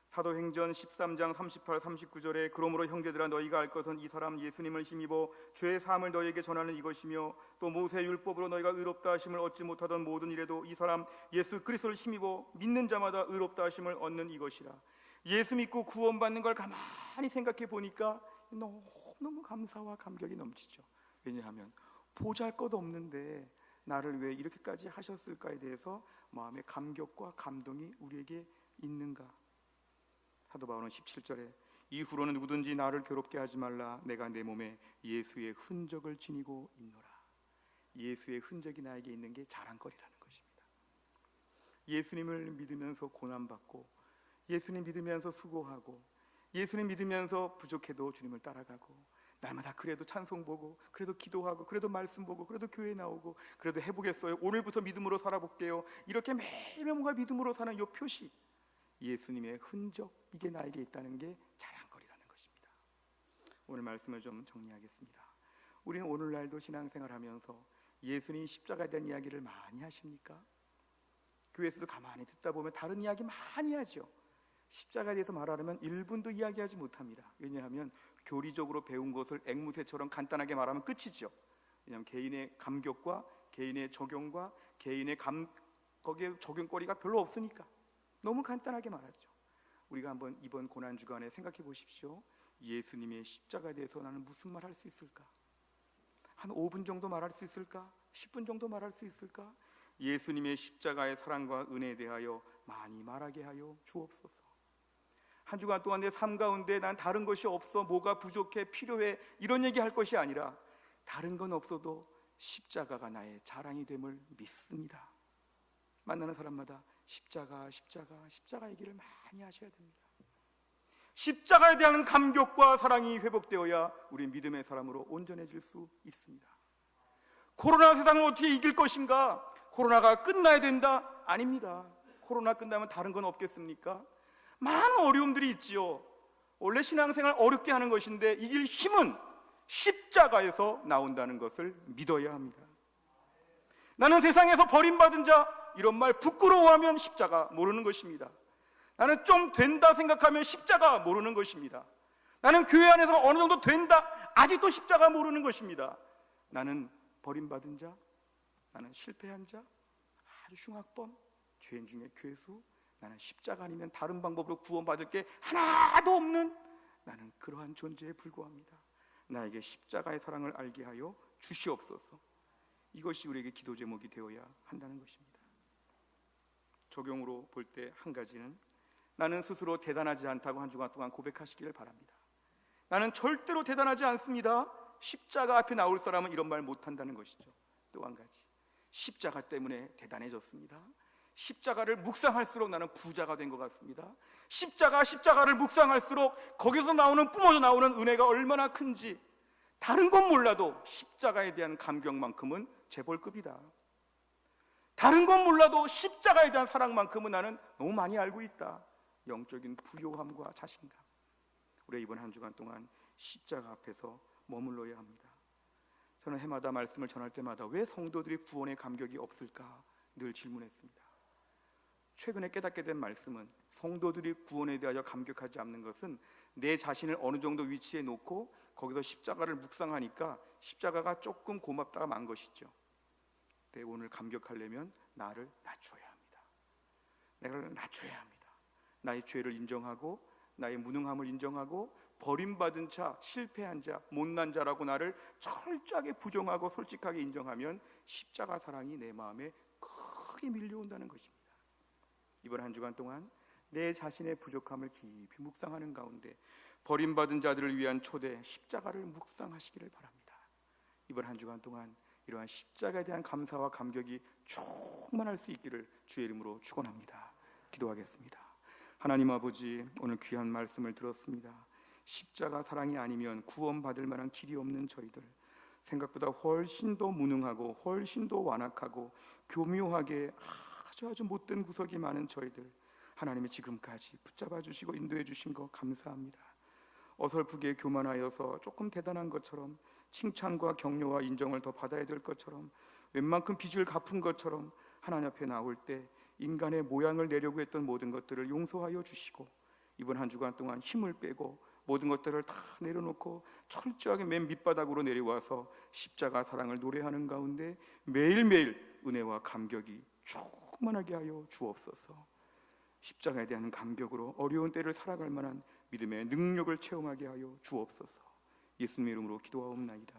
사도행전 13장 38, 39절에 그러므로 형제들아 너희가 알 것은 이 사람 예수님을 힘입어 죄의 사함을 너희에게 전하는 이것이며 또 모세 율법으로 너희가 의롭다 하심을 얻지 못하던 모든 일에도 이 사람 예수 그리스도를 힘입어 믿는 자마다 의롭다 하심을 얻는 이것이라. 예수 믿고 구원받는 걸 가만히 생각해 보니까 너무 감사와 감격이 넘치죠. 왜냐하면 보잘것없는데 나를 왜 이렇게까지 하셨을까에 대해서 마음의 감격과 감동이 우리에게 있는가. 사도 바울은 17절에 이후로는 누구든지 나를 괴롭게 하지 말라. 내가 내 몸에 예수의 흔적을 지니고 있노라. 예수의 흔적이 나에게 있는 게 자랑거리라는 것입니다. 예수님을 믿으면서 고난받고, 예수님 믿으면서 수고하고, 예수님 믿으면서 부족해도 주님을 따라가고, 날마다 그래도 찬송 보고, 그래도 기도하고, 그래도 말씀 보고, 그래도 교회 나오고, 그래도 해보겠어요, 오늘부터 믿음으로 살아볼게요, 이렇게 매일매일 뭔가 믿음으로 사는 이 표시, 예수님의 흔적, 이게 나에게 있다는 게 자랑거리라는 것입니다. 오늘 말씀을 좀 정리하겠습니다. 우리는 오늘날도 신앙생활하면서 예수님 십자가에 대한 이야기를 많이 하십니까? 교회에서도 가만히 듣다 보면 다른 이야기 많이 하죠. 십자가에 대해서 말하려면 1분도 이야기하지 못합니다. 왜냐하면 교리적으로 배운 것을 앵무새처럼 간단하게 말하면 끝이죠. 왜냐하면 개인의 감격과 개인의 적용과 개인의 거기에 적용거리가 별로 없으니까 너무 간단하게 말하죠. 우리가 한번 이번 고난주간에 생각해 보십시오. 예수님의 십자가에 대해서 나는 무슨 말 할 수 있을까? 한 5분 정도 말할 수 있을까? 10분 정도 말할 수 있을까? 예수님의 십자가의 사랑과 은혜에 대하여 많이 말하게 하여 주옵소서. 한 주간 동안 내 삶 가운데 난 다른 것이 없어, 뭐가 부족해, 필요해, 이런 얘기 할 것이 아니라 다른 건 없어도 십자가가 나의 자랑이 됨을 믿습니다. 만나는 사람마다 십자가 얘기를 많이 하셔야 됩니다. 십자가에 대한 감격과 사랑이 회복되어야 우리 믿음의 사람으로 온전해질 수 있습니다. 코로나 세상을 어떻게 이길 것인가? 코로나가 끝나야 된다? 아닙니다. 코로나 끝나면 다른 건 없겠습니까? 많은 어려움들이 있지요. 원래 신앙생활 어렵게 하는 것인데 이길 힘은 십자가에서 나온다는 것을 믿어야 합니다. 나는 세상에서 버림받은 자, 이런 말 부끄러워하면 십자가 모르는 것입니다. 나는 좀 된다 생각하면 십자가 모르는 것입니다. 나는 교회 안에서 어느 정도 된다, 아직도 십자가 모르는 것입니다. 나는 버림받은 자, 나는 실패한 자, 아주 흉악범, 죄인 중에 괴수, 나는 십자가 아니면 다른 방법으로 구원받을 게 하나도 없는 나는 그러한 존재에 불과합니다. 나에게 십자가의 사랑을 알게 하여 주시옵소서. 이것이 우리에게 기도 제목이 되어야 한다는 것입니다. 적용으로 볼 때 한 가지는, 나는 스스로 대단하지 않다고 한 주간 동안 고백하시기를 바랍니다. 나는 절대로 대단하지 않습니다. 십자가 앞에 나올 사람은 이런 말 못한다는 것이죠. 또 한 가지, 십자가 때문에 대단해졌습니다. 십자가를 묵상할수록 나는 부자가 된 것 같습니다. 십자가를 묵상할수록 거기서 뿜어져 나오는 은혜가 얼마나 큰지, 다른 건 몰라도 십자가에 대한 감격만큼은 재벌급이다. 다른 건 몰라도 십자가에 대한 사랑만큼은 나는 너무 많이 알고 있다. 영적인 부요함과 자신감. 우리 이번 한 주간 동안 십자가 앞에서 머물러야 합니다. 저는 해마다 말씀을 전할 때마다 왜 성도들이 구원의 감격이 없을까 늘 질문했습니다. 최근에 깨닫게 된 말씀은, 성도들이 구원에 대하여 감격하지 않는 것은 내 자신을 어느 정도 위치에 놓고 거기서 십자가를 묵상하니까 십자가가 조금 고맙다가 만 것이죠. 내 오늘 감격하려면 나를 낮춰야 합니다. 내가 낮춰야 합니다. 나의 죄를 인정하고 나의 무능함을 인정하고 버림받은 자, 실패한 자, 못난 자라고 나를 철저하게 부정하고 솔직하게 인정하면 십자가 사랑이 내 마음에 크게 밀려온다는 것입니다. 이번 한 주간 동안 내 자신의 부족함을 깊이 묵상하는 가운데 버림받은 자들을 위한 초대 십자가를 묵상하시기를 바랍니다. 이번 한 주간 동안 이러한 십자가에 대한 감사와 감격이 충만할 수 있기를 주의 이름으로 축원합니다. 기도하겠습니다. 하나님 아버지, 오늘 귀한 말씀을 들었습니다. 십자가 사랑이 아니면 구원받을 만한 길이 없는 저희들, 생각보다 훨씬 더 무능하고 훨씬 더 완악하고 교묘하게 아주 못된 구석이 많은 저희들, 하나님이 지금까지 붙잡아 주시고 인도해 주신 것 감사합니다. 어설프게 교만하여서 조금 대단한 것처럼, 칭찬과 격려와 인정을 더 받아야 될 것처럼, 웬만큼 빚을 갚은 것처럼 하나님 앞에 나올 때 인간의 모양을 내려고 했던 모든 것들을 용서하여 주시고, 이번 한 주간 동안 힘을 빼고 모든 것들을 다 내려놓고 철저하게 맨 밑바닥으로 내려와서 십자가 사랑을 노래하는 가운데 매일매일 은혜와 감격이 충만하게 하여 주옵소서. 십자가에 대한 감격으로 어려운 때를 살아갈 만한 믿음의 능력을 체험하게 하여 주옵소서. 예수님의 이름으로 기도하옵나이다.